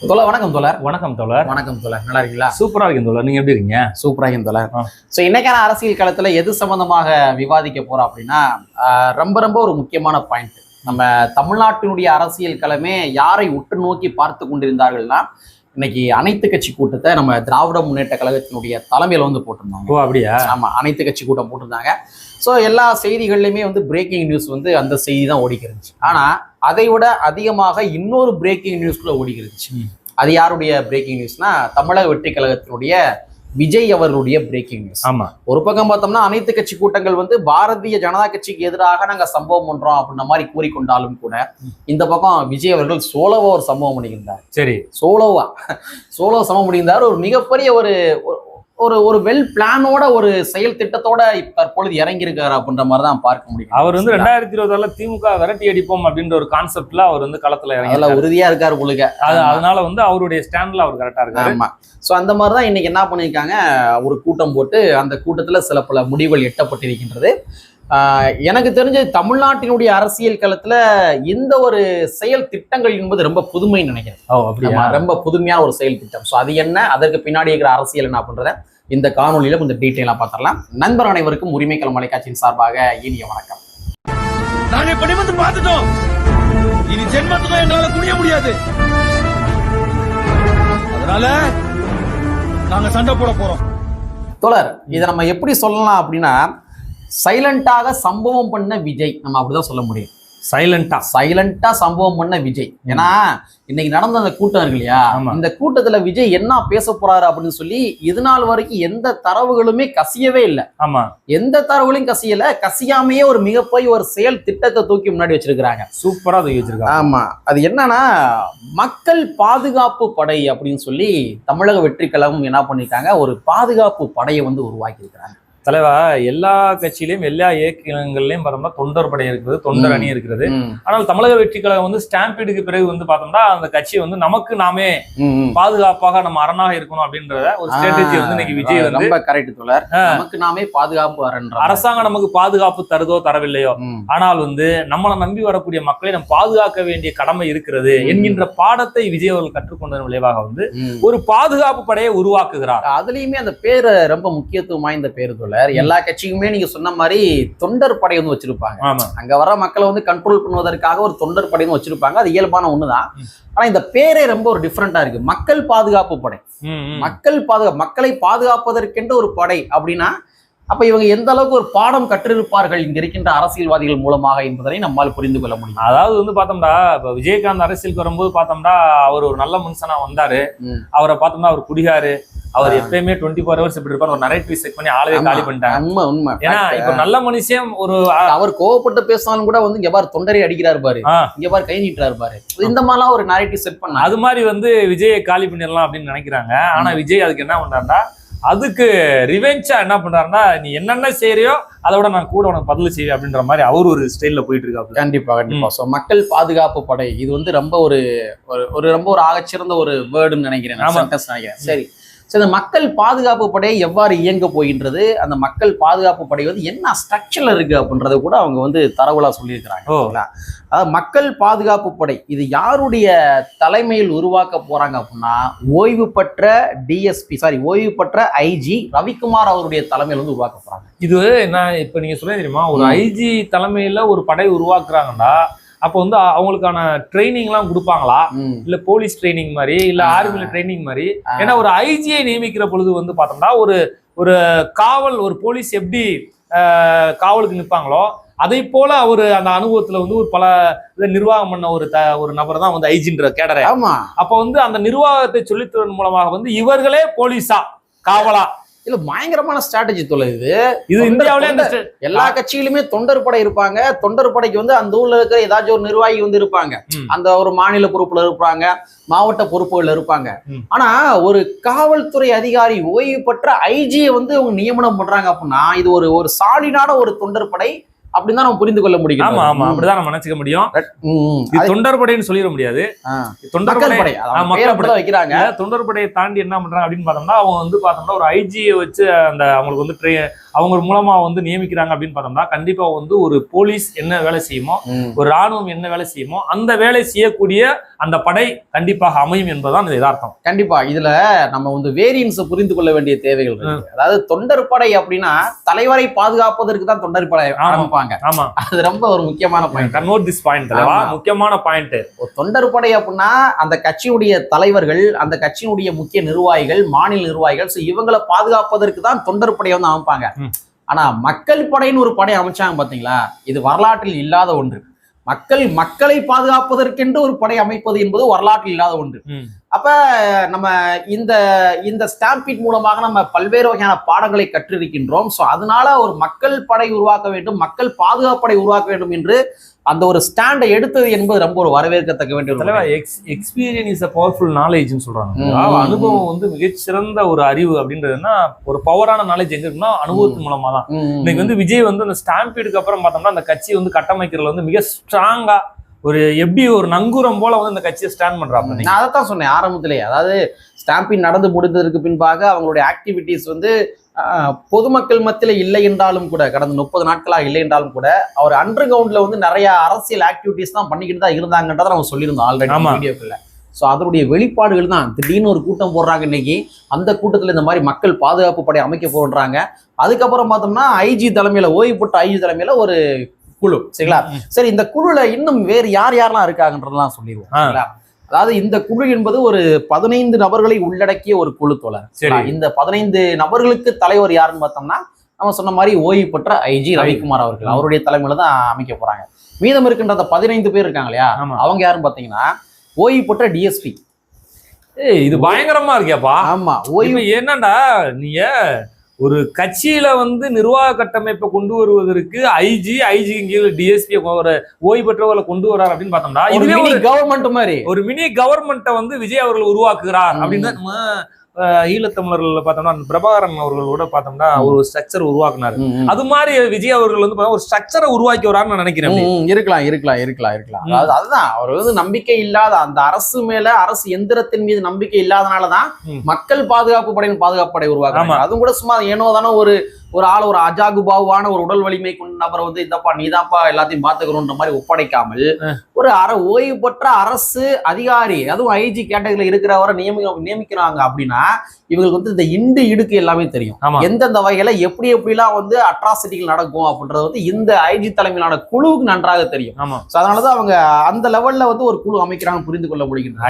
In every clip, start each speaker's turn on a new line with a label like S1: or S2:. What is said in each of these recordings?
S1: தோழர் வணக்கம் தோழர்.
S2: வணக்கம் தோழர்.
S1: வணக்கம் தோழர். நல்லா இருக்கீங்களா?
S2: சூப்பரா இருக்கேன் தோழர். நீங்க எப்படி இருக்கீங்க?
S1: சூப்பரா இருக்கேன் தோழர். ஸோ இன்னைக்கான அரசியல் களத்துல எது சம்பந்தமாக விவாதிக்க போறோம் அப்படின்னா ரொம்ப ரொம்ப ஒரு முக்கியமான பாயிண்ட். நம்ம தமிழ்நாட்டினுடைய அரசியல் களமே யாரை உற்று நோக்கி பார்த்து கொண்டிருந்தார்கள்னா இன்னைக்கு அனைத்து கட்சி கூட்டத்தை நம்ம திராவிட முன்னேற்ற கழகத்தினுடைய தலைமையில வந்து போட்டிருந்தாங்க.
S2: ஓ அப்படியா?
S1: ஆமா, அனைத்து கட்சி கூட்டம் போட்டிருந்தாங்க. ஸோ எல்லா செய்திகள்லையுமே வந்து பிரேக்கிங் நியூஸ் வந்து அந்த செய்தி தான் ஓடிக்கிருந்துச்சு. ஆனா அதை விட அதிகமாக இன்னொரு பிரேக்கிங் நியூஸ்குள்ள ஓடிக்கிருந்துச்சு. அது யாருடைய பிரேக்கிங் நியூஸ்னா தமிழக வெற்றி கழகத்தினுடைய விஜய் அவர்களுடைய பிரேக்கிங் நியூஸ்.
S2: ஆமா,
S1: ஒரு பக்கம் பார்த்தோம்னா அனைத்து கட்சி கூட்டங்கள் வந்து பாரதிய ஜனதா கட்சிக்கு எதிராக நாங்க சம்பவம் பண்றோம் அப்படின்ற மாதிரி கூறிக்கொண்டாலும் கூட இந்த பக்கம் விஜய் அவர்கள் சோலோவா ஒரு சம்பவம் பண்ணியிருந்தார்.
S2: சரி,
S1: சோலோ சம்பவம் பண்ணியிருந்தார். ஒரு மிகப்பெரிய ஒரு ஒரு ஒரு வெல் பிளானோட ஒரு செயல் திட்டத்தோட தற்பொழுது இறங்கியிருக்காரு அப்படின்ற மாதிரி தான் பார்க்க முடியும்.
S2: அவர் வந்து 2026 திமுக விரட்டி அடிப்போம் அப்படின்ற ஒரு கான்செப்ட்ல அவர் வந்து களத்துல இறங்கி
S1: உறுதியா இருக்காரு உங்களுக்கு.
S2: அதனால வந்து அவருடைய ஸ்டாண்ட்ல அவர் கரெக்டா இருக்காரு.
S1: ஆமா. ஸோ அந்த மாதிரி தான் இன்னைக்கு என்ன பண்ணியிருக்காங்க, ஒரு கூட்டம் போட்டு அந்த கூட்டத்தில் சில பல முடிவுகள் எட்டப்பட்டிருக்கின்றது. எனக்கு தெரிஞ்ச தமிழ்நாட்டினுடைய அரசியல் களத்துல இந்த ஒரு செயல் திட்டங்கள் என்பது ரொம்ப புதுமைன்னு நினைக்கிறேன். ரொம்ப புதுமையான ஒரு செயல் திட்டம். ஸோ அது என்ன, அதற்கு பின்னாடி இருக்கிற அரசியல் என்ன அப்படின்றத இந்த காணொலியில கொஞ்சம் டீட்டெயிலா பார்த்துடலாம். நண்பர் அனைவருக்கும் உரிமைக்களம் மலைக்காட்சியின் சார்பாக இனிய வணக்கம்.
S3: நாங்க இப்படி வந்து பார்த்துட்டோம், இனி ஜென்மத்துக்கும் எங்களால குனிய முடியாது. அதனால நாங்க சண்டை போட போறோம்.
S1: தோழர், இதை நம்ம எப்படி சொல்லலாம் அப்படின்னா சைலண்டாக சம்பவம் பண்ண விஜய், நம்ம அப்படிதான் சொல்ல முடியும். சைலண்டா சம்பவம் பண்ண விஜய். ஏன்னா இன்னைக்கு நடந்த அந்த கூட்டம் இருக்கு இல்லையா, இந்த கூட்டத்துல விஜய் என்ன பேச போறாரு அப்படின்னு சொல்லி இது நாள் வரைக்கும் எந்த தரவுகளுமே கசியவே இல்லை.
S2: ஆமா,
S1: எந்த தரவுகளையும் கசியல. கசியாமையே ஒரு மிகப்பெரிய ஒரு செயல் திட்டத்தை தூக்கி முன்னாடி வச்சிருக்கிறாங்க.
S2: சூப்பரா தூக்கி வச்சிருக்காங்க.
S1: ஆமா, அது என்னன்னா மக்கள் பாதுகாப்பு படை அப்படின்னு சொல்லி தமிழக வெற்றி கழகம் என்ன பண்ணிருக்காங்க, ஒரு பாதுகாப்பு படையை வந்து உருவாக்கி இருக்கிறாங்க.
S2: தலைவா, எல்லா கட்சியிலையும் எல்லா இயக்கங்கள்லயும் பார்த்தோம்னா தொண்டர் படை இருக்கிறது, தொண்டர் அணி இருக்கிறது. ஆனால் தமிழக வெற்றி கழகம் வந்து ஸ்டாம்பீடுக்கு பிறகு வந்து பார்த்தோம்னா அந்த கட்சி வந்து நமக்கு நாமே பாதுகாப்பாக நம்ம அரணாக இருக்கணும் அப்படின்றத ஒரு ஸ்ட்ராட்டஜி வந்து இன்னைக்கு விஜய் வந்து
S1: ரொம்ப கரெக்ட் தோழர். நமக்கு நாமே பாதுகாப்பு அரண்.
S2: அரசாங்கம் நமக்கு பாதுகாப்பு தருதோ தரவில்லையோ, ஆனால் வந்து நம்மளை நம்பி வரக்கூடிய மக்களை நம்ம பாதுகாக்க வேண்டிய கடமை இருக்கிறது என்கின்ற பாடத்தை விஜய் அவர்கள் கற்றுக்கொண்டதன் விளைவாக வந்து ஒரு பாதுகாப்பு படையை உருவாக்குகிறார்.
S1: அதுலயுமே அந்த பேரு ரொம்ப முக்கியத்துவம் வாய்ந்த பேரு. எல்லா கட்சிக்குமே நீங்க சொன்ன மாதிரி தொண்டர் படை வந்து வச்சிருப்பாங்க. அங்க வர மக்களை வந்து கண்ட்ரோல் பண்ணுவதற்காக ஒரு தொண்டர் படை வச்சிருப்பாங்க. அது இயல்பான ஒண்ணுதான். ஆனா இந்த பேரே ரொம்ப ஒரு டிஃப்ரெண்டா இருக்கு. மக்கள் பாதுகாப்பு படை. மக்களை பாதுகாப்பதற்கென்று ஒரு படை அப்படின்னா அப்ப இவங்க எந்த அளவுக்கு ஒரு பாடம் கற்றிருப்பார்கள் இங்க இருக்கின்ற அரசியல்வாதிகள் மூலமாக என்பதனை நம்மால் புரிந்து கொள்ள முடியும்.
S2: அதாவது வந்து பார்த்தோம்னா இப்ப விஜயகாந்த் அரசியலுக்கு வரும்போது பார்த்தோம்னா அவர் ஒரு நல்ல மனுஷனா வந்தாரு. அவரை பார்த்தோம்னா அவர் குடிகாரு, அவர் எப்பயுமே 24 hours இப்படி இருப்பார். ஒரு நரேட்டிவ் செட் பண்ணி ஆளவே காலி பண்ணிட்டாங்க.
S1: உண்மை.
S2: ஏன்னா இப்ப நல்ல மனுஷன் ஒரு
S1: அவர் கோவப்பட்டு பேசினாலும் கூட வந்து இங்க பாரு தொண்டரை அடிக்கிறாரு பாரு, இங்க பாரு கை நீட்டுறாரு பாரு, இந்த மாதிரிலாம் ஒரு நரேட்டிவ் செட் பண்ண
S2: அது மாதிரி வந்து விஜயை காலி பண்ணிடலாம் அப்படின்னு நினைக்கிறாங்க. ஆனா விஜய் அதுக்கு என்ன பண்றாருன்னா, அதுக்கு ரிவெஞ்சா என்ன பண்றாருன்னா, நீ என்னென்ன செய்யறியோ அதை விட நான் கூட உனக்கு பதில் செய்வேன் அப்படின்ற மாதிரி அவர் ஒரு ஸ்டைல்ல போயிட்டு இருக்காரு.
S1: கண்டிப்பா. ஸோ மக்கள் பாதுகாப்பு படை இது வந்து ரொம்ப ஒரு ரொம்ப ஒரு ஆகச்சிறந்த ஒரு வேர்டுன்னு நினைக்கிறேன். சரி, இந்த மக்கள் பாதுகாப்பு படை எவ்வாறு இயங்க போகின்றது, அந்த மக்கள் பாதுகாப்பு படை வந்து என்ன ஸ்ட்ரக்சர்ல இருக்கு அப்படின்றத கூட அவங்க வந்து தரவுகளா சொல்லியிருக்கிறாங்க. அதாவது மக்கள் பாதுகாப்பு படை இது யாருடைய தலைமையில் உருவாக்க போறாங்க அப்படின்னா ஓய்வு பெற்ற ஐஜி ரவிக்குமார் அவருடைய தலைமையில் வந்து உருவாக்க போறாங்க.
S2: இது நான் இப்ப நீங்க சொல்ல தெரியுமா, ஒரு ஐஜி தலைமையில ஒரு படை உருவாக்குறாங்கன்னா அப்போ வந்து அவங்களுக்கான ட்ரைனிங் எல்லாம் கொடுப்பாங்களா, இல்ல போலீஸ் ட்ரைனிங் மாதிரி, இல்ல ஆர்மில ட்ரைனிங் மாதிரி? ஏன்னா ஒரு ஐஜியை நியமிக்கிற பொழுது வந்து பார்த்தோம்னா ஒரு காவல், ஒரு போலீஸ் எப்படி காவலுக்கு நிற்பாங்களோ அதை போல அவர் அந்த அனுபவத்துல வந்து ஒரு பல நிர்வாகம் பண்ண ஒரு நபர் தான் வந்து ஐஜின்ற கேடரை.
S1: ஆமா,
S2: அப்ப வந்து அந்த நிர்வாகத்தை சொல்லித்தரன் மூலமாக வந்து இவர்களே போலீஸா காவலா
S1: இல்ல பயங்கரமான ஸ்ட்ராட்டஜி தொழில்
S2: இது இந்தியாவிலே
S1: எல்லா கட்சியிலுமே தொண்டர் படை இருப்பாங்க. தொண்டர் படைக்கு வந்து அந்த ஊர்ல இருக்கிற ஏதாச்சும் ஒரு நிர்வாகி வந்து இருப்பாங்க. அந்த ஒரு மாநில பொறுப்புல இருப்பாங்க, மாவட்ட பொறுப்புகள் இருப்பாங்க. ஆனா ஒரு காவல்துறை அதிகாரி ஓய்வு பெற்ற ஐஜியை வந்து அவங்க நியமனம் பண்றாங்க அப்படின்னா இது ஒரு சாலிடான ஒரு தொண்டர் படை அப்படின்னு நம்ம புரிந்து கொள்ள முடியும்.
S2: ஆமா ஆமா, அப்படிதான் நம்ம நினைச்சுக்க முடியும். தொண்டர் படைன்னு சொல்லிட முடியாது. தொண்டர் படை வைக்கிறாங்க. தொண்டர் படையை தாண்டி என்ன பண்றாங்க அப்படின்னு பார்த்தோம்னா அவங்க வந்து பார்த்தோம்னா ஒரு ஐஜியை வச்சு அந்த அவங்களுக்கு வந்து அவங்க மூலமா வந்து நியமிக்கிறாங்க அப்படின்னு பார்த்தோம்னா கண்டிப்பா வந்து ஒரு போலீஸ் என்ன வேலை செய்யுமோ, ஒரு ராணுவம் என்ன வேலை செய்யுமோ அந்த வேலை செய்யக்கூடிய அந்த படை கண்டிப்பாக அமையும் என்பதுதான் இது யதார்த்தம்.
S1: கண்டிப்பா இதுல நம்ம வந்து வேரியன்ஸ் புரிந்து கொள்ள வேண்டிய தேவைகள் இருக்கு. அதாவது தொண்டர் படை அப்படின்னா தலைவரை பாதுகாப்பதற்கு தான் தொண்டர் படை ஆரம்பிப்பாங்க.
S2: ஆமா,
S1: அது ரொம்ப ஒரு முக்கியமான பாயிண்ட்.
S2: கன்வர்ட் திஸ் பாயிண்ட், முக்கியமான பாயிண்ட்.
S1: தொண்டர் படை அப்படின்னா அந்த கட்சியுடைய தலைவர்கள், அந்த கட்சியினுடைய முக்கிய நிர்வாகிகள், மாநில நிர்வாகிகள், இவங்களை பாதுகாப்பதற்கு தான் தொண்டர் படையை வந்து அமைப்பாங்க. ஆனா மக்கள் படைன்னு ஒரு படை அமைச்சாங்க பாத்தீங்களா, இது வரலாற்றில் இல்லாத ஒன்று. மக்களை பாதுகாப்பதற்கென்று ஒரு படை அமைப்பது என்பது வரலாற்றில் இல்லாத ஒன்று. அப்ப நம்ம இந்த ஸ்டாம்பீட் மூலமாக நம்ம பல்வேறு வகையான பாடங்களை கற்றிருக்கின்றோம். ஸோ அதனால ஒரு மக்கள் படை உருவாக்க வேண்டும், மக்கள் பாதுகாப்பு படை உருவாக்க வேண்டும் என்று அந்த ஒரு ஸ்டாண்டை எடுத்தது என்பது ரொம்ப ஒரு வரவேற்கத்தக்க வேண்டிய ஒரு
S2: எக்ஸ்பீரியன்ஸ் இஸ் a பவர்ஃபுல் நாலேஜ்னு சொல்றாங்க. அனுபவம் வந்து மிகச்சிறந்த ஒரு அறிவு அப்படின்றதுன்னா ஒரு பவரான நாலேஜ் எங்க இருக்குன்னா அனுபவத்தின் மூலமா தான். இன்னைக்கு வந்து விஜய் வந்து அந்த ஸ்டாம்பீடுக்கு அப்புறம் பார்த்தோம்னா அந்த கட்சி வந்து கட்டமைக்கிறதுல வந்து மிக ஸ்ட்ராங்கா ஒரு எப்படி ஒரு நங்கூரம் போல வந்து இந்த கட்சியை ஸ்டாண்ட் பண்றாங்க.
S1: நான் அதைத்தான் சொன்னேன் ஆரம்பத்திலேயே. அதாவது ஸ்டாம்பிங் நடந்து முடிந்ததற்கு பின்பாக அவங்களுடைய ஆக்டிவிட்டிஸ் வந்து பொதுமக்கள் மத்தியில இல்லை என்றாலும் கூட, கடந்த 30 நாட்களாக இல்லை என்றாலும் கூட, அவர் அண்டர் கிரவுண்ட்ல வந்து நிறைய அரசியல் ஆக்டிவிட்டிஸ் தான் பண்ணிக்கிட்டு தான் இருந்தாங்கன்றதை நம்ம சொல்லியிருந்தோம் ஆல்ரெடி வீடியோக்குள்ள. ஸோ அதனுடைய வெளிப்பாடுகள் தான். திடீர்னு ஒரு கூட்டம் போடுறாங்க இன்னைக்கு, அந்த கூட்டத்தில் இந்த மாதிரி மக்கள் பாதுகாப்பு படை அமைக்க போடுறாங்க. அதுக்கப்புறம் பார்த்தோம்னா ஐஜி தலைமையில, ஓய்வு பெற்ற ஐஜி தலைமையில ஒரு குழு. சரிங்களா? சரி, இந்த குழுல இன்னும் வேறு யாரெல்லாம் இருக்காங்கன்றதெல்லாம் சொல்லிடுவோம். அதாவது இந்த குழு என்பது ஒரு 15 நபர்களை உள்ளடக்கிய ஒரு குழு தோழர். இந்த 15 நபர்களுக்கு தலைவர் யாருன்னு பார்த்தோம்னா நம்ம சொன்ன மாதிரி ஓய்வு பெற்ற ஐஜி ரவிக்குமார் அவர்கள், அவருடைய தலைமையில தான் அமைக்க போறாங்க. மீதம் இருக்கின்ற அந்த 15 பேர் இருக்காங்க இல்லையா, அவங்க யாருன்னு பாத்தீங்கன்னா ஓய்வு பெற்ற டிஎஸ்பி.
S2: இது பயங்கரமா இருக்கேப்பா.
S1: ஆமா,
S2: ஓய்வு என்னண்டா நீங்க ஒரு கட்சியில வந்து நிர்வாக கட்டமைப்பை கொண்டு வருவதற்கு ஐஜி டிஎஸ்பி ஒரு ஓய்வு பெற்றவர்களை கொண்டு வர்றாரு அப்படின்னு பார்த்தோம்னா இதுவே
S1: கவர்மெண்ட் மாதிரி ஒரு
S2: மினி கவர்மெண்ட்டை வந்து விஜய் அவர்கள் உருவாக்குகிறார் அப்படின்னு நம்ம ஈழத்தமிழர்கள் பார்த்தோம்னா பிரபாகரன் அவர்களோட பார்த்தோம்னா ஒரு ஸ்ட்ரக்சர் உருவாக்குனாரு. அது மாதிரி விஜய் அவர்கள் வந்து ஒரு ஸ்ட்ரக்சரை உருவாக்கி வரான்னு நான் நினைக்கிறேன்.
S1: இருக்கலாம். அதாவது அதுதான் அவர் வந்து நம்பிக்கை இல்லாத அந்த அரசு மேல, அரசு எந்திரத்தின் மீது நம்பிக்கை இல்லாதனாலதான் மக்கள் பாதுகாப்பு படை உருவாக்குறாங்க. அதுவும் கூட சும்மா ஏனோ தானே ஒரு ஆள், ஒரு அஜாகுபாவான ஒரு உடல் வலிமை கொண்ட நபரை வந்து இந்தப்பா நீதான்ப்பா எல்லாத்தையும் பாத்துக்கணும்ன்ற மாதிரி ஒப்படைக்காமல் ஒரு ஓய்வு பெற்ற அரசு அதிகாரி, அதுவும் ஐஜி கேட்டகரியில இருக்கிறவரை நியமிக்கிறாங்க அப்படின்னா இவங்களுக்கு வந்து இந்த இண்டு இடுக்கு எல்லாமே தெரியும். எந்தெந்த வகையில எப்படிலாம் வந்து அட்ராசிட்டிகள் நடக்கும் அப்படின்றது வந்து இந்த ஐஜி தலைமையிலான குழுவுக்கு நன்றாக தெரியும். அதனாலதான் அவங்க அந்த லெவல்ல வந்து ஒரு குழு அமைக்கிறாங்க, புரிந்து கொள்ள முடிகிறது.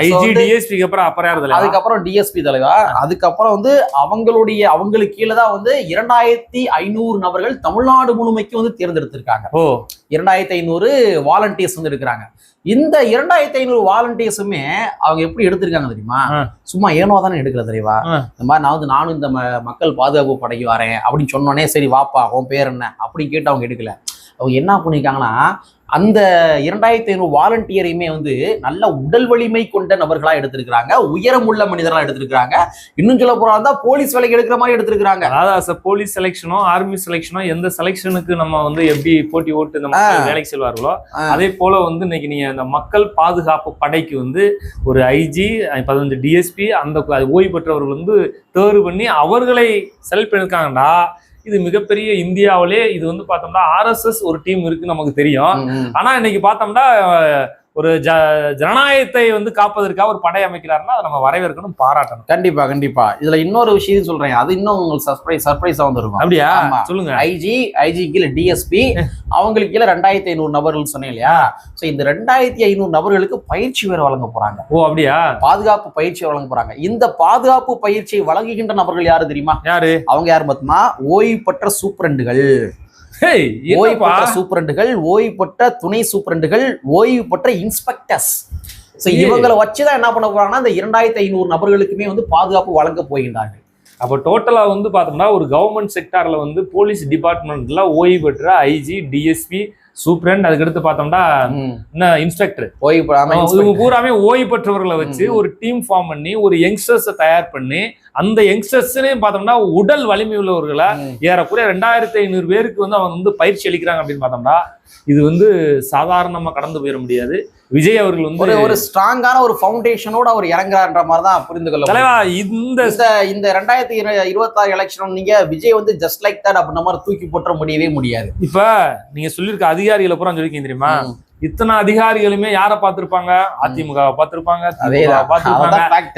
S1: அதுக்கப்புறம் டிஎஸ்பி தலைவர், அதுக்கப்புறம் வந்து அவங்களுக்கு கீழதான் வந்து 2500 நபர்கள் தமிழ்நாடு முழுமைக்கு வந்து தேர்ந்தெடுத்திருக்காங்க. 2500 வாலண்டியர்ஸ் வந்து எடுக்கிறாங்க. இந்த 2500 வாலண்டியர்ஸுமே அவங்க எப்படி எடுத்திருக்காங்க தெரியுமா? சும்மா ஏனோ தானே எடுக்கல தெரியுமா? இந்த மாதிரி நானும் இந்த மக்கள் பாதுகாப்பு படைக்கு வரேன் அப்படின்னு சொன்னோன்னே சரி வாப்பா உன் பேர் என்ன அப்படின்னு கேட்டு அவங்க எடுக்கல. அவங்க என்ன பண்ணிருக்காங்கன்னா அந்த 2500 வாலண்டியரையுமே வந்து நல்ல உடல் வலிமை கொண்ட நபர்களா எடுத்திருக்கிறாங்க, உயரமுள்ள மனிதர்களா எடுத்திருக்கிறாங்க. இன்னும் சொல்ல போறா போலீஸ் வேலைக்கு எடுக்கிற மாதிரி எடுத்திருக்கிறாங்க.
S2: அதாவது போலீஸ் செலெக்ஷனோ ஆர்மி செலெக்ஷனோ எந்த செலெக்ஷனுக்கு நம்ம வந்து எப்படி போட்டி ஓட்டு நம்ம வேலைக்கு செல்வார்களோ அதே போல வந்து இன்னைக்கு நீங்க அந்த மக்கள் பாதுகாப்பு படைக்கு வந்து ஒரு ஐஜி 15 டிஎஸ்பி அந்த ஓய்வு பெற்றவர்கள் வந்து தேர்வு பண்ணி அவர்களை செலக்ட் பண்ணிருக்காங்கடா. இது மிகப்பெரிய இந்தியாவிலே இது வந்து பார்த்தோம்னா ஆர்எஸ்எஸ் ஒரு டீம் இருக்கு நமக்கு தெரியும். ஆனா இன்னைக்கு பார்த்தோம்னா ஒரு ஜனநாயகத்தை வந்து காப்பதற்காக ஒரு படை அமைக்கிறாருன்னா அதை நம்ம வரவேற்கணும், பாராட்டணும்.
S1: கண்டிப்பா. இதுல இன்னொரு விஷயம் சொல்றேன், அது இன்னும் உங்களுக்கு சர்ப்ரைஸா வந்துருக்கும்.
S2: அப்படியா? சொல்லுங்க.
S1: ஐஜி கீழே டிஎஸ்பி, அவங்களுக்கு கீழே 2500 நபர்கள் சொன்னேன் இல்லையா? சோ இந்த 2500 நபர்களுக்கு பயிற்சி வேற வழங்க போறாங்க.
S2: ஓ அப்படியா?
S1: பாதுகாப்பு பயிற்சி வழங்க போறாங்க. இந்த பாதுகாப்பு பயிற்சியை வழங்குகின்ற நபர்கள் யாரு தெரியுமா?
S2: யாரு
S1: அவங்க? யாரு பார்த்தோம்னா ஓய்வு பெற்ற சூப்பரண்டுகள், ஓய்வு பெற்ற சூப்பரண்டுகள், ஓய்வு பெற்ற துணை சூப்பரண்டுகள், ஓய்வு பெற்ற இன்ஸ்பெக்டர்ஸ். இவங்களை வச்சுதான் என்ன பண்ண போறாங்கன்னா இந்த 2500 நபர்களுக்குமே வந்து பாதுகாப்பு வழங்க போகின்றார்கள்.
S2: அப்போ டோட்டலா வந்து பார்த்தோம்னா ஒரு கவர்மெண்ட் செக்டார்ல வந்து போலீஸ் டிபார்ட்மெண்ட்ல ஓய்வு பெற்ற ஐஜி டிஎஸ்பி சூப்பரண்ட், அதுக்கடுத்து பார்த்தோம்னா இன்ஸ்பெக்டர், பூராமே ஓய்வு பெற்றவர்களை வச்சு ஒரு டீம் ஃபார்ம் பண்ணி ஒரு யங்ஸ்டர்ஸை தயார் பண்ணி அந்த யங்ஸ்டர்ஸ்லயும் பார்த்தோம்னா உடல் வலிமை உள்ளவர்களை ஏறக்குறைய 2500 பேருக்கு வந்து அவங்க வந்து பயிற்சி அளிக்கிறாங்க அப்படின்னு பார்த்தோம்னா இது வந்து சாதாரணமா கடந்து போயிட முடியாது. விஜய் அவர்கள் வந்து
S1: ஒரு ஸ்ட்ராங்கான ஒரு ஃபவுண்டேஷனோட அவர் இறங்குறான்ற மாதிரி தான் புரிந்து கொள்ள
S2: தலைவா.
S1: இந்த 2026 எலெக்ஷன் நீங்க விஜய் வந்து ஜஸ்ட் லைக் தட் அப்படின்ற மாதிரி தூக்கி போட்ட முடியவே முடியாது.
S2: இப்ப நீங்க சொல்லிருக்க அதிகாரிகளை பூரா சொல்லிருக்கீங்க தெரியுமா, இத்தனை அதிகாரிகளுமே யார பாத்திருப்பாங்க, அதிமுக பாத்திருப்பாங்க,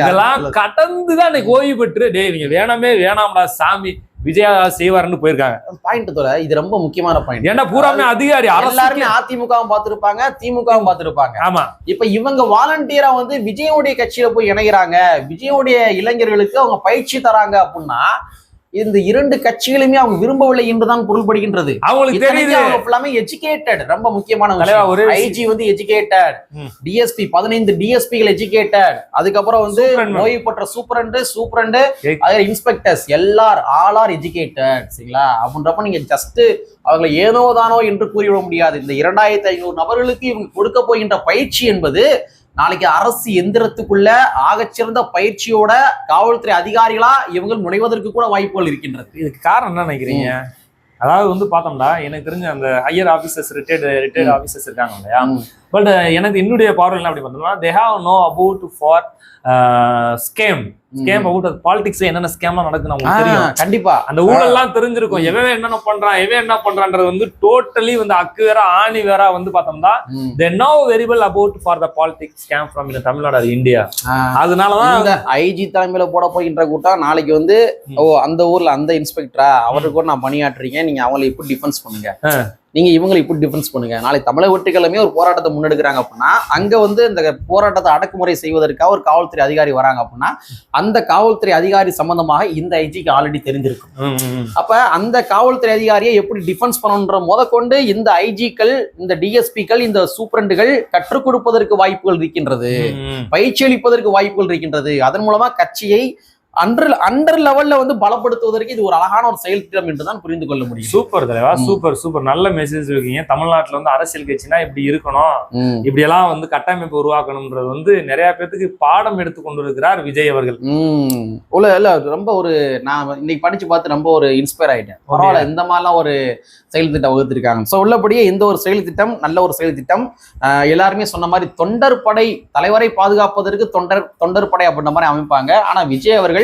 S2: இதெல்லாம் கடந்துதான் இன்னைக்கு ஓய்வு பெற்று டேய் நீங்க வேணாமே வேணாம்டா சாமி விஜயா செய்வாருன்னு போயிருக்காங்க.
S1: பாயிண்ட் தோல இது ரொம்ப முக்கியமான பாயிண்ட்.
S2: ஏன்னா பூராமே அதிகாரி
S1: எல்லாருமே அதிமுகவும் பார்த்திருப்பாங்க, திமுகவும் பார்த்திருப்பாங்க.
S2: ஆமா,
S1: இப்ப இவங்க வாலண்டியரா வந்து விஜயோடைய கட்சியில போய் இணைகிறாங்க, விஜயோடைய இளைஞர்களுக்கு அவங்க பயிற்சி தராங்க அப்படின்னா இந்த இரண்டு கட்சிகளுமே அவங்க விரும்பவில்லை என்றுதான் பொருள்படுகின்றது.
S2: அவங்களுக்கு தெரியுது
S1: அவங்க எல்லாமே எஜுகேட்டட். ரொம்ப முக்கியமான விஷயம், ஒரு ஐஜி வந்து எஜுகேட்டட், டிஎஸ்பி 15 டிஎஸ்பிகள் எஜுகேட்டட், அதுக்கப்புறம் வந்து ஓய்வு பெற்ற சூப்பரண்டு இன்ஸ்பெக்டர்ஸ் எல்லாரும் ஆல் ஆர் எஜுகேட்டட். சரிங்களா? அப்படின்றப்ப நீங்க ஜஸ்ட் அவங்களை ஏனோதானோ என்று கூறிவிட முடியாது. இந்த 2500 நபர்களுக்கு இவங்க கொடுக்க போகின்ற பயிற்சி என்பது நாளைக்கு அரசு எந்திரத்துக்குள்ள ஆகச்சிறந்த பயிற்சியோட காவல்துறை அதிகாரிகளா இவங்க நுழைவதற்கு கூட வாய்ப்புகள் இருக்கின்றது.
S2: இதுக்கு காரணம் என்ன நினைக்கிறீங்க? அதாவது வந்து பார்த்தோம்னா எனக்கு தெரிஞ்ச அந்த ஹையர் ஆபீசர்ஸ் ரிட்டையர்டு ஆபீசர்ஸ் இருக்காங்க இல்லையா, பட் எனக்கு என்னுடைய பார்வையில் அப்படி பார்த்தோம்னா they have know about for scam about politics என்னென்ன ஸ்கேம்லாம் நடக்குன்னு அவங்களுக்கு தெரியும்.
S1: கண்டிப்பா
S2: அந்த ஊழல்லாம் தெரிஞ்சிருக்கும். எவன் என்னென்ன பண்றான்ன்றது வந்து டோட்டலி வந்து அக்கு வேற ஆணி வேற வந்து பார்த்தோம்னா they know very well about for the politics scam from in Tamil Nadu அது இந்தியா. அதனாலதான்
S1: இந்த ஐஜி தலைமையில போட போகின்ற கூட்டம் நாளைக்கு வந்து அந்த ஊர்ல அந்த இன்ஸ்பெக்டரா அவருக்கு கூட நான் பணியாற்றுறீங்க, நீங்க அவங்களை இப்படி டிஃபென்ஸ் பண்ணுங்க, நீங்க இவங்களை இப்படி டிஃபென்ஸ் பண்ணுங்க. நாளைக்கு தமிழக வெற்றிக்கிழமை ஒரு போராட்டத்தை முன்னெடுக்கிறாங்க அப்படின்னா அங்க வந்து இந்த போராட்டத்தை அடக்குமுறை செய்வதற்காக ஒரு காவல்துறை அதிகாரி வராங்க அப்படின்னா அந்த காவல்துறை அதிகாரி சம்பந்தமாக இந்த ஐஜிக்கு ஆல்ரெடி தெரிஞ்சிருக்கும். அப்ப அந்த காவல்துறை அதிகாரியை எப்படி டிஃபென்ஸ் பண்ணணுன்ற முதற்கொண்டு இந்த ஐஜிக்கள், இந்த டிஎஸ்பிக்கள், இந்த சூப்பரண்டுகள் கற்றுக் கொடுப்பதற்கு வாய்ப்புகள் இருக்கின்றது, பயிற்சி அளிப்பதற்கு வாய்ப்புகள் இருக்கின்றது. அதன் மூலமா கட்சியை அண்டர் லெவல்ல வந்து பலப்படுத்துவதற்கு இது ஒரு அழகான ஒரு செயல் திட்டம் என்றுதான் புரிந்து கொள்ள முடியும்.
S2: சூப்பர் தலைவா, சூப்பர் நல்ல மெசேஜ் இருக்கீங்க. தமிழ்நாட்டுல வந்து அரசியல் கட்சினா இப்படி இருக்கணும், இப்படி எல்லாம் வந்து கட்டமைப்பு உருவாக்கணும்ன்றது வந்து நிறைய பேருக்கு பாடம் எடுத்து கொண்டு இருக்கிறார் விஜய் அவர்கள்.
S1: இல்ல ரொம்ப ஒரு நான் இன்னைக்கு படிச்சு பார்த்து ரொம்ப ஒரு இன்ஸ்பயர் ஆயிட்டேன். பரவாயில்ல, இந்த மாதிரிலாம் ஒரு செயல் திட்டம் வகுத்திருக்காங்க. ஸோ உள்ளபடியே இந்த ஒரு செயல் திட்டம் நல்ல ஒரு செயல் திட்டம். எல்லாருமே சொன்ன மாதிரி தொண்டர் படை தலைவரை பாதுகாப்பதற்கு தொண்டர் படை அப்படின்ற மாதிரி அமைப்பாங்க. ஆனா விஜய் அவர்கள்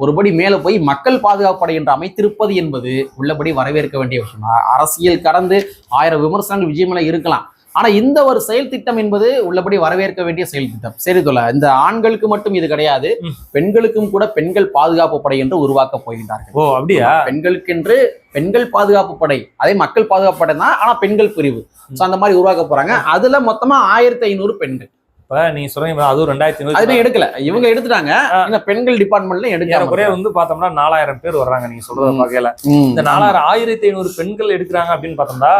S1: ஒருபடி மேல போய் மக்கள் பாதுகாப்பு படை என்று அமைத்திருப்பது என்பது உள்ளபடி வரவேற்க வேண்டிய விஷயம். அரசியல் கடந்து 1000 விமர்சனங்கள் விஜய் மேல இருக்கலாம், ஆனா இந்த ஒரு செயல் திட்டம் என்பது உள்ளபடி வரவேற்க வேண்டிய செயல் திட்டம். சரி தோல, இந்த ஆண்களுக்கு மட்டும் இது கிடையாது, பெண்களுக்கும் கூட பெண்கள் பாதுகாப்பு படை என்று உருவாக்க போகின்றார்கள்.
S2: ஓ அப்படியா?
S1: பெண்களுக்கென்று பெண்கள் பாதுகாப்பு படை, அதே மக்கள் பாதுகாப்பு படை தான், ஆனா பெண்கள் பிரிவு. அந்த மாதிரி உருவாக்க போறாங்க. அதுல மொத்தமா 1500 பெண்கள்.
S2: நீங்க சொல்றீங்க அதுவும் 2020
S1: எடுக்கல, இவங்க எடுத்துட்டாங்க. இந்த பெண்கள் டிபார்ட்மெண்ட்ல எடுக்க
S2: வந்து பார்த்தோம்னா 4000 பேர் வர்றாங்க. நீங்க சொல்றத வகையில இந்த 1500 பெண்கள் எடுக்கிறாங்க அப்படின்னு பார்த்தோம்னா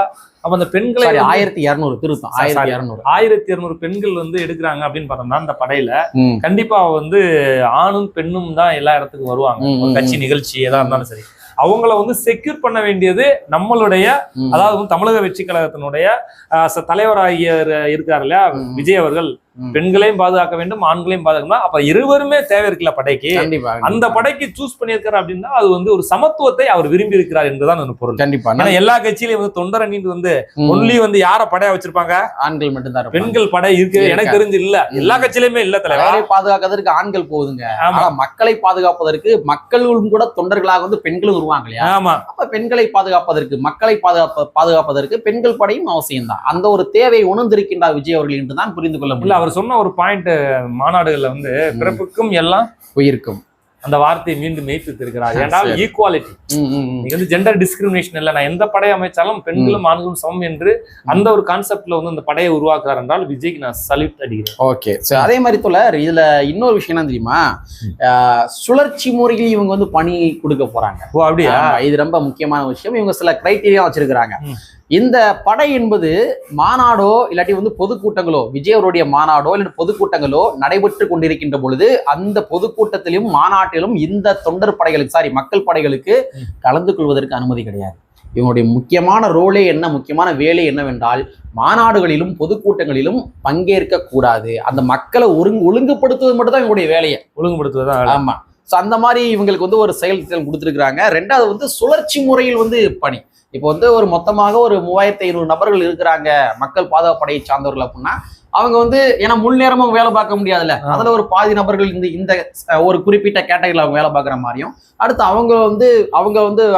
S2: அப்ப அந்த பெண்களை
S1: 1200 திருத்தம்
S2: 1200 பெண்கள் வந்து எடுக்கிறாங்க அப்படின்னு பார்த்தோம்னா அந்த படையில கண்டிப்பா வந்து ஆணும் பெண்ணும் தான் எல்லா இடத்துக்கும் வருவாங்க. கட்சி நிகழ்ச்சி எதா இருந்தாலும் சரி, அவங்கள வந்து செக்யூர் பண்ண வேண்டியது நம்மளுடைய, அதாவது தமிழக வெற்றி கழகத்தினுடைய தலைவராகிய இருக்காரு இல்லையா விஜய் அவர்கள், பெண்களையும் பாதுகாக்க வேண்டும், ஆண்களையும் பாதுகாக்கணும். அப்ப இருவருமே தேவை இருக்குல்ல படைக்கு. அந்த படைக்கு சூஸ் பண்ணியிருக்காரு அப்படின்னா அது வந்து ஒரு சமத்துவத்தை அவர் விரும்பி இருக்கிறார் என்றுதான் பொருள்.
S1: கண்டிப்பா
S2: எல்லா கட்சியிலையும் வந்து தொண்டர் அணிந்து வந்து ஒன்லி வந்து யார படையா வச்சிருப்பாங்க,
S1: ஆண்கள் மட்டும்தான்.
S2: பெண்கள் படை இருக்கு எனக்கு தெரிஞ்சு இல்ல, எல்லா கட்சியிலுமே இல்ல. தலைவரை
S1: பாதுகாக்கிறதுக்கு ஆண்கள் போகுதுங்க, ஆனா மக்களை பாதுகாப்பதற்கு மக்களும் கூட தொண்டர்களாக வந்து பெண்களும் வருவாங்க இல்லையா?
S2: ஆமா.
S1: அப்ப பெண்களை பாதுகாப்பதற்கு, மக்களை பாதுகாப்பதற்கு பெண்கள் படையும் அவசியம் தான். அந்த ஒரு தேவையை உணர்ந்திருக்கின்றார் விஜய் அவர்கள் என்றுதான் புரிந்து கொள்ள முடியும்.
S2: அவர் சொன்ன ஒரு பாயிண்ட், மாநாடுகள்ல வந்து பிறப்புக்கும் எல்லாம்
S1: உயிருக்கும்
S2: அந்த வார்த்தையை மீண்டும் மெய்ப்பித்து இருக்கிறார். ஏன்னால் ஈக்குவாலிட்டி, நீங்க வந்து ஜெண்டர் டிஸ்கிரிமினேஷன் இல்லை, நான் எந்த படையை அமைச்சாலும் பெண்களும் ஆண்களும் சமம் என்று அந்த ஒரு கான்செப்ட்ல வந்து அந்த படையை உருவாக்குறார் என்றால் விஜய்க்கு நான் சல்யூட் அடிக்கிறேன்.
S1: ஓகே, அதே மாதிரி தோழர் இதுல இன்னொரு விஷயம் என்ன தெரியுமா, சுழற்சி முறையில் இவங்க வந்து பணி கொடுக்க போறாங்க.
S2: ஓ அப்படியா?
S1: இது ரொம்ப முக்கியமான விஷயம். இவங்க சில கிரைட்டீரியா வச்சிருக்கிறாங்க. இந்த படை என்பது மாநாடோ இல்லாட்டி வந்து பொதுக்கூட்டங்களோ, விஜய் அவருடைய மாநாடோ இல்லாட்டி பொதுக்கூட்டங்களோ நடைபெற்று கொண்டிருக்கின்ற பொழுது அந்த பொதுக்கூட்டத்திலும் மாநாட்டிலும் இந்த தொண்டர் படைகளுக்கு மக்கள் படைகளுக்கு கலந்து கொள்வதற்கு அனுமதி கிடையாது. இவங்களுடைய முக்கியமான ரோலே என்ன, முக்கியமான வேலை என்னவென்றால் மாநாடுகளிலும் பொதுக்கூட்டங்களிலும் பங்கேற்க கூடாது. அந்த மக்களை ஒழுங்குபடுத்துவது மட்டும் தான் இவங்களுடைய வேலையை,
S2: ஒழுங்குபடுத்துவதுதான்.
S1: ஆமா. ஸோ அந்த மாதிரி இவங்களுக்கு வந்து ஒரு செயல் திட்டம் கொடுத்துருக்குறாங்க. ரெண்டாவது வந்து சுழற்சி முறையில் வந்து பணி. இப்போ வந்து ஒரு மொத்தமாக ஒரு 3500 நபர்கள் இருக்கிறாங்க மக்கள் பாதுகாப்பு படையை சார்ந்தவர்கள் அப்படின்னா அவங்க வந்து ஏன்னா முழு நேரமும் வேலை பார்க்க முடியாதுல்ல, அதுல ஒரு பாதி நபர்கள் இந்த ஒரு குறிப்பிட்ட கேட்டகரியில அவங்க வேலை பார்க்குற மாதிரியும், அடுத்து அவங்க வந்து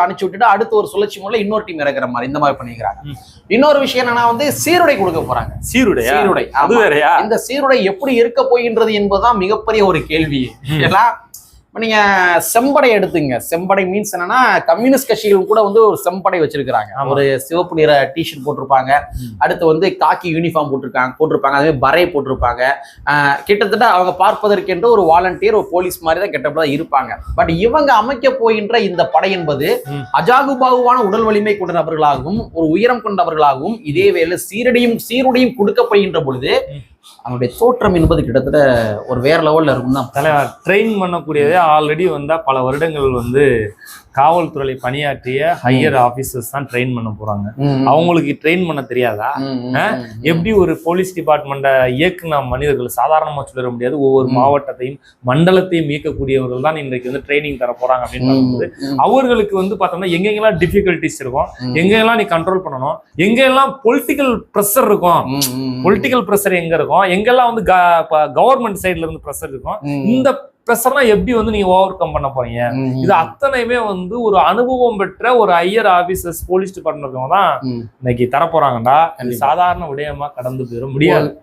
S1: அனுப்பிச்சு விட்டுட்டு அடுத்து ஒரு சுழற்சி முறையில் இன்னொரு டீம் இறக்குற மாதிரி இந்த மாதிரி பண்ணிக்கிறாங்க. இன்னொரு விஷயம் என்னன்னா வந்து சீருடை கொடுக்க போறாங்க. சீருடை அது வேறையா? இந்த சீருடை எப்படி இருக்க போகின்றது என்பதுதான் மிகப்பெரிய ஒரு கேள்வி. ஏன்னா நீங்க செம்படை எடுத்துங்க. செம்படை மீன்ஸ் என்னன்னா கம்யூனிஸ்ட் கட்சிகள் கூட வந்து ஒரு செம்படை வச்சிருக்காங்க. ஒரு சிவப்பு நிற டிஷர்ட் போட்டிருப்பாங்க, அடுத்து வந்து காக்கி யூனிஃபார்ம் போட்டிருப்பாங்க, அதே பறை போட்டிருப்பாங்க. கிட்டத்தட்ட அவங்க பார்ப்பதற்கென்று ஒரு வாலண்டியர், ஒரு போலீஸ் மாதிரி தான் கிட்டத்தட்ட இருப்பாங்க. பட் இவங்க அமைக்க போகின்ற இந்த படை என்பது அஜாகுபாகுவான உடல் வலிமை கொண்ட நபர்களாகவும் ஒரு உயரம் கொண்டவர்களாகவும் இதே வேளை சீருடையும் கொடுக்கப்படுகின்ற பொழுது அவனுடைய தோற்றம் என்பது கிட்டத்தட்ட ஒரு வேற லெவல்ல இருக்கும் தான்.
S2: தலைவர் ட்ரெயின் பண்ணக்கூடியதே ஆல்ரெடி வந்தா பல வருடங்கள் வந்து காவல்துறை பணியாற்றிய ஹையர் ஆபீசர்ஸ் தான் ட்ரெயின் பண்ண போறாங்க. அவங்களுக்கு ட்ரெயின் பண்ண தெரியாதா? எப்படி ஒரு போலீஸ் டிபார்ட்மெண்ட்டை இயக்குன மனிதர்கள் சாதாரணமா சொல்லிட முடியாது. ஒவ்வொரு மாவட்டத்தையும் மண்டலத்தையும் இயக்கக்கூடியவர்கள் தான் இன்றைக்கு வந்து ட்ரைனிங் தர போறாங்க அப்படின்னு பார்க்கும்போது அவர்களுக்கு வந்து பார்த்தோம்னா எங்கெங்கெல்லாம் டிஃபிகல்டிஸ் இருக்கும், எங்கெல்லாம் நீ கண்ட்ரோல் பண்ணணும், எங்கெல்லாம் பொலிட்டிக்கல் ப்ரெஷர் இருக்கும், பொலிட்டிக்கல் ப்ரெஷர் எங்க இருக்கும், எங்கெல்லாம் வந்து கவர்மெண்ட் சைட்ல இருந்து ப்ரெஷர் இருக்கும், இந்த ப்ரெஷர்லாம் எப்படி வந்து நீங்க ஓவர் கம் பண்ண போறீங்க? இது அத்தனையுமே வந்து ஒரு அனுபவம் பெற்ற ஒரு ஹையர் ஆபீசர்ஸ் போலீஸ் டிபார்ட்மெண்ட் தான் இன்னைக்கு தரப்போறாங்கடா. சாதாரண விடயமா கடந்து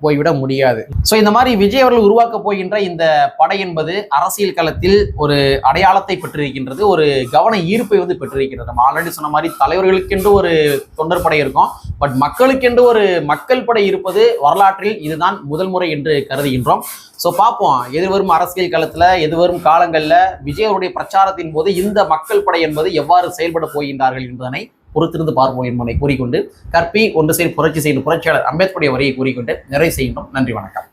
S2: போய்விட முடியாது.
S1: சோ இந்த மாதிரி விஜய் அவர்கள் உருவாக்க போகின்ற இந்த படை என்பது அரசியல் களத்தில் ஒரு அடையாளத்தை பெற்றிருக்கின்றது, ஒரு கவன ஈர்ப்பை வந்து பெற்றிருக்கிறது. நம்ம ஆல்ரெடி சொன்ன மாதிரி தலைவர்களுக்கென்று ஒரு தொண்டர் படை இருக்கும், பட் மக்களுக்கென்று ஒரு மக்கள் படை இருப்பது வரலாற்றில் இதுதான் முதல் முறை என்று கருதுகின்றோம். ஸோ பார்ப்போம் எதிர்வரும் அரசியல் களத்தில் எதிர்வரும் காலங்களில் விஜய் அவருடைய பிரச்சாரத்தின் போது இந்த மக்கள் படை என்பது எவ்வாறு செயல்பட போகின்றார்கள் என்பதனை பொறுத்திருந்து பார்ப்போம் என்பதை கூறிக்கொண்டு கற்பி ஒன்று சேர் புரட்சி செய்யும் புரட்சியாளர் அம்பேத்கருடைய வரியை கூறிக்கொண்டு நிறைவு செய்கின்றோம். நன்றி, வணக்கம்.